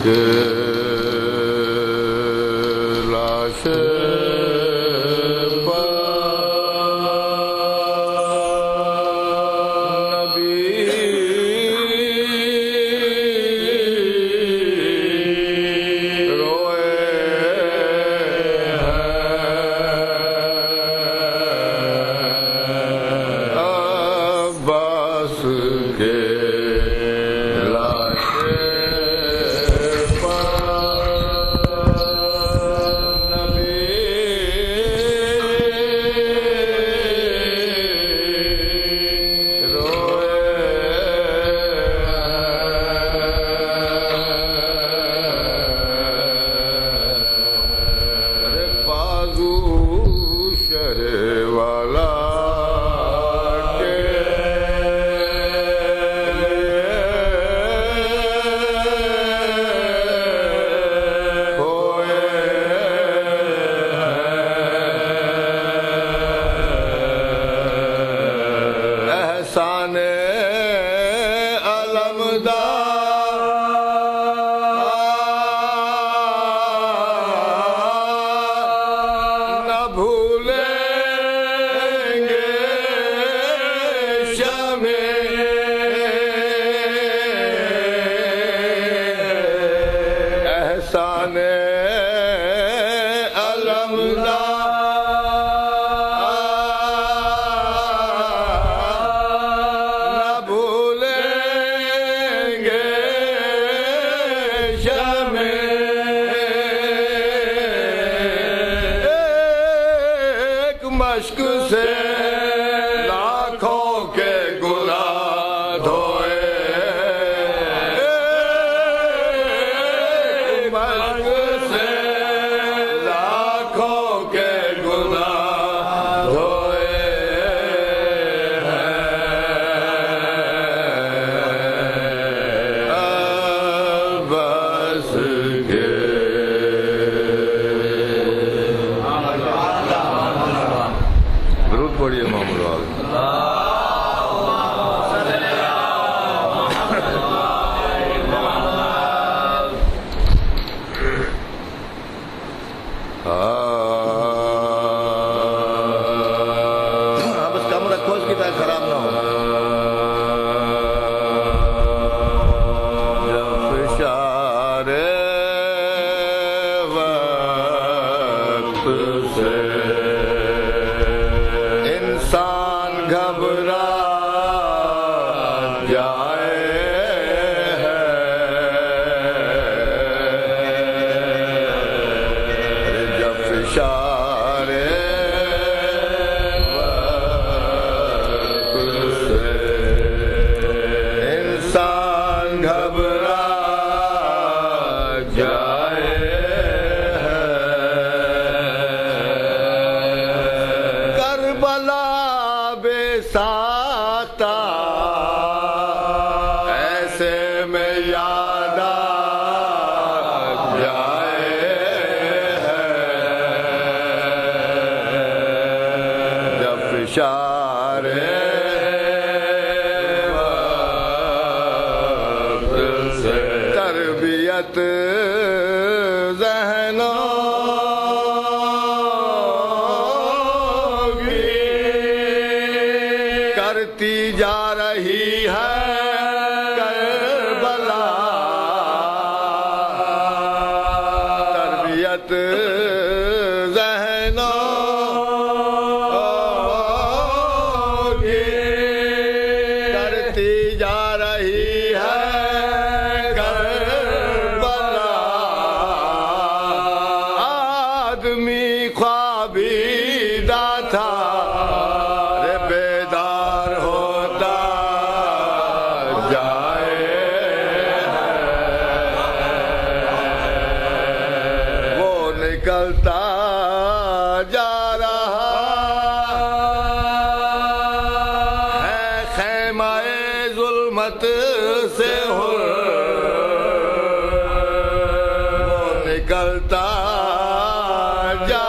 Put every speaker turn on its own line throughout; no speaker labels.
के लाश मश्क से लाखों के गुनाह धोए, मश्क से लाखों के गुनाह धोए हैं बस के। पढ़िए मामूल बस कम रखो इसकी ताकि खराब ना हो। जब इशारे वक्त से इंसान घबरा जाए है, जब इशारे वक्त से इंसान घबरा जाए है, करबला बेसाता ऐसे में याद आ जाए है, जब इशारे वक्त से तरबियत ज़हनों करती जा रही है करबला, तरबियत ज़हनों की करती जा रही है करबला। आदमी ख्वाबीदा था बेदार होता जाए है, वो निकलता जा रहा है ख़ैमाए ज़ुल्मत से वो निकलता जा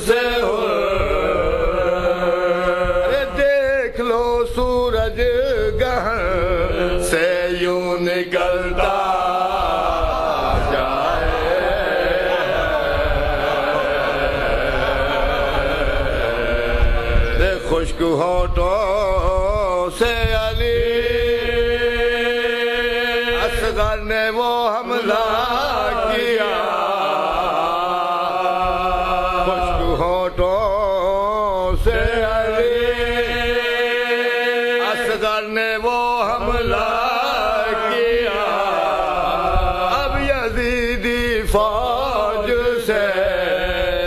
से हो। अरे देख लो सूरज गहन से यूं निकलता जाए। खुश्क होठों से अली असगर ने वो हमला किया। खुश्क होठों से अली असगर ने वो हमला किया। अब यजीदी फौज से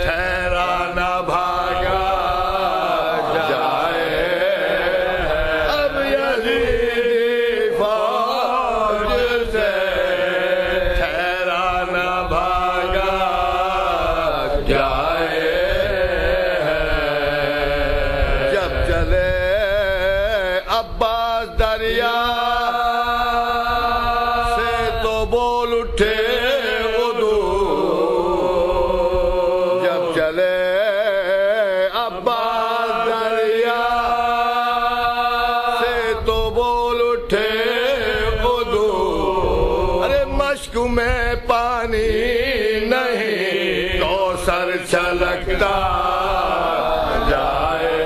ठहरा न भागा जाए। अब यजीदी फौज से ठहरा न भागा जाए। जब चले अब्बास दरिया से तो बोल उठे उदू। जब चले अब्बास दरिया से तो बोल उठे उदू। अरे मश्क में पानी नहीं कौसर छलकता जाए।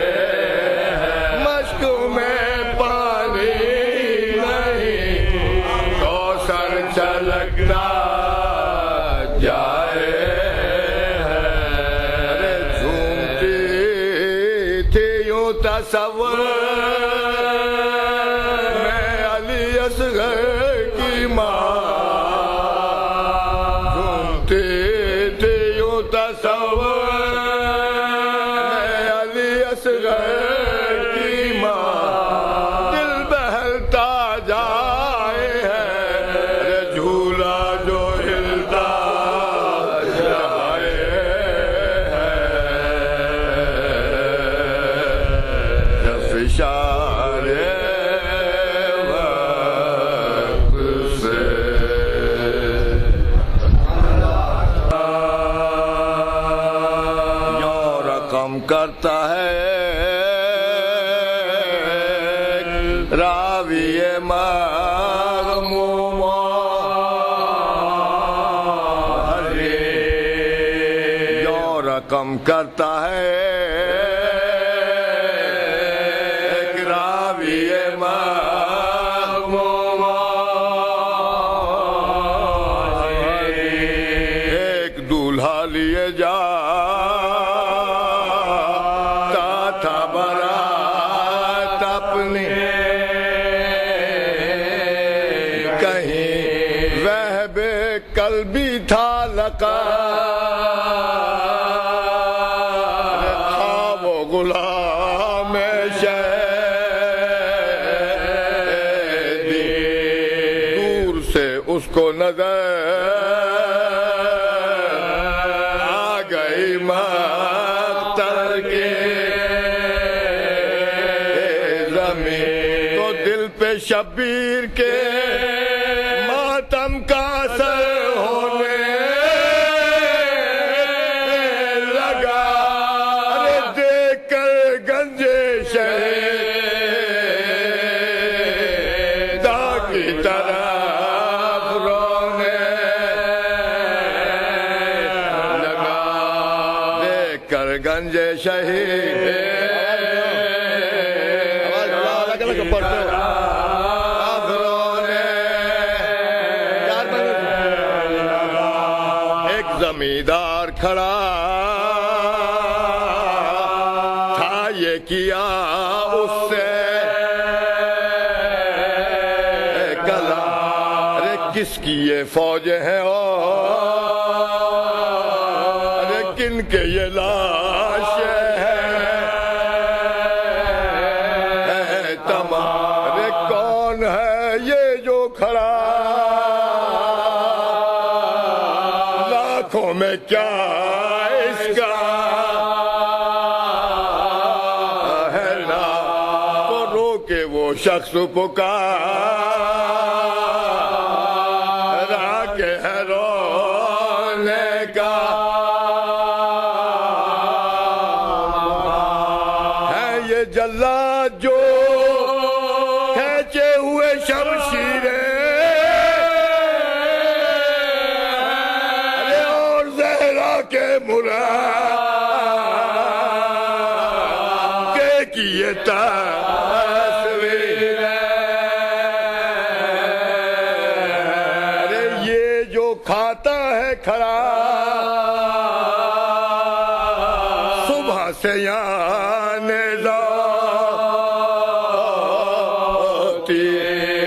मश्क में पानी नहीं कौसर छलकता जाए। अरे झूमती थी यूं तसव्वुर में अली असगर की माँ। झूमती थी यूं तसव्वुर में अली असगर की माँ। दिल बहलता जाए है अरे झूला जो हिलता जाए है। इशारे वक्त से यों रकम करता है राविये मग़मूम हरे। यों रकम करता है एक राविये मग़मूम हरे। एक दूल्हा लिए जाता था बारात अपनी। कहीं वह बेकल भी था लका। था वो गुलाम शहदी। दूर से उसको नजर आ गई मख्तर के जमीन। तो दिल पे शब्बीर के मातम का असर होने लगा। अरे देख कर गंजे शहीदा की तरफ रोने लगा। देख कर गंजे शहीद एक जमींदार खड़ा था ये किया उससे गला। अरे किसकी ये फौज है अरे किनके ये लाश है तमाम। अरे कौन है ये जो खड़ा लाखों में क्या इसका है ना। तो रोके वो शख्स पुकार के है रोने का है ये जल्लाद जो हुए शमशीरे, अरे और जहरा के मुरा के किए तस्वीर, अरे ये जो खाता है खरा सुबह से याने जाती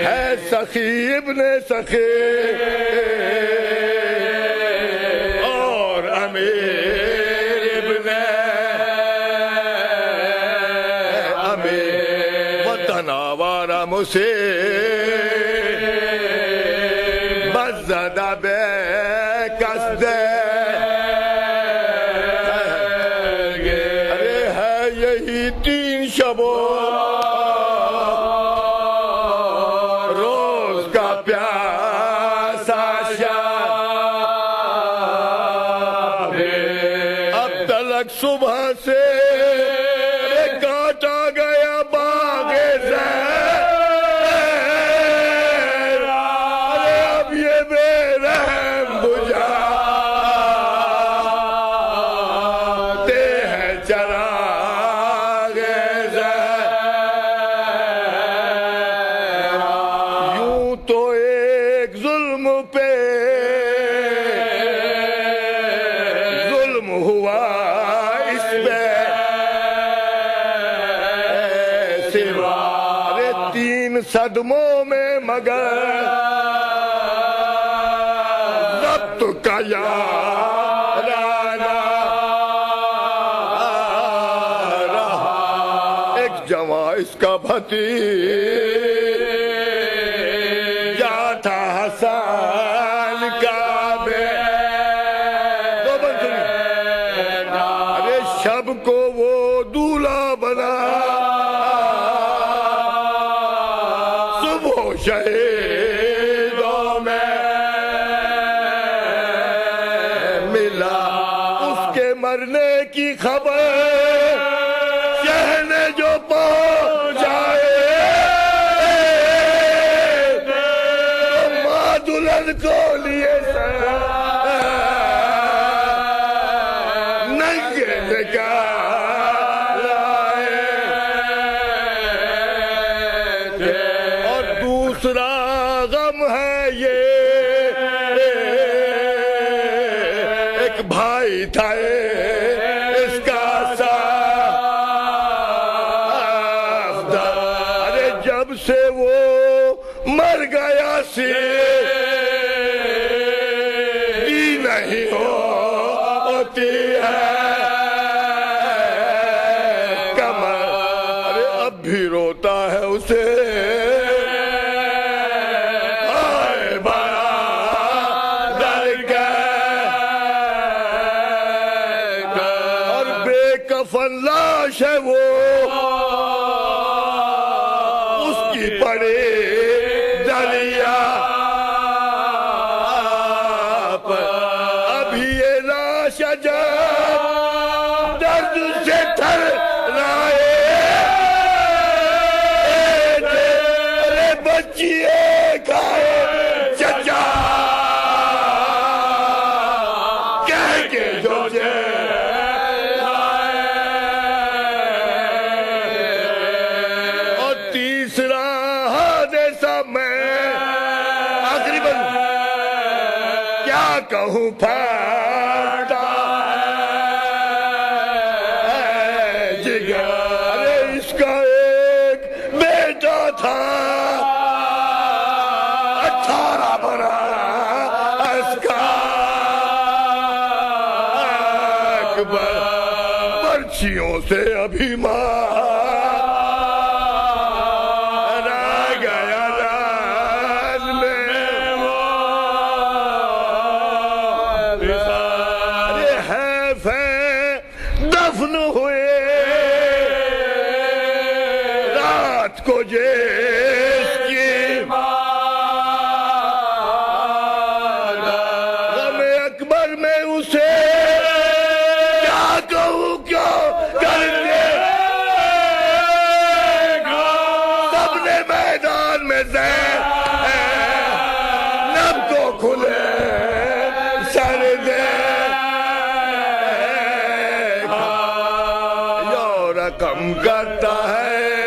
है सखी इब्ने सखी और अमीर इब्ने अमीर वतन आवारा मुझसे बज़दा बे कसदे, अरे है यही 3 शबो रोज का प्यासा शाब, अब तलक सुबह से काटा गया बागे से, अरे अब ये बेरहम बुझाते हैं चरागे से। यूं तो एक जुल्म पे जुल्म हुआ इस पे सिवा, अरे 3 सदमों में मगर जब्त का याराना रहा। एक जवां इसका भतीजा था हसन का बे, दो बंद सुनिए। अरे शब को वो दूल्हा बना सुबह शहीदों में मिला, उसके मरने की खबर शहर जो पहुंचाए, माँ दुल्हन को लिए नंगे निकाले, और दूसरा गम है ये एक भाई था इसका साफदार, अरे जब से वो मर गया सी नहीं होती है कमर, अरे अब भी रोता है उसे आए बड़ा दर का, और बेकफन लाश है वो उसकी पड़े दरिया पर, अभी ये लाश अजब दर्द से थर रहे, अरे बच्चिए खाए चचा कह के जो और तीसरा हादसा मैं आखिरी बन क्या कहूँ फाटा जिगर, अरे इसका एक बेटा था 18 बरस का अकबर, पर्चियों से अभिमान गया राज में वो, अरे है दफन हुए रात को जिसकी गमे अकबर में उसे क्या कहूँ क्यों करके सबने मैदान में से नब तो खुले सर दे यो रकम करता है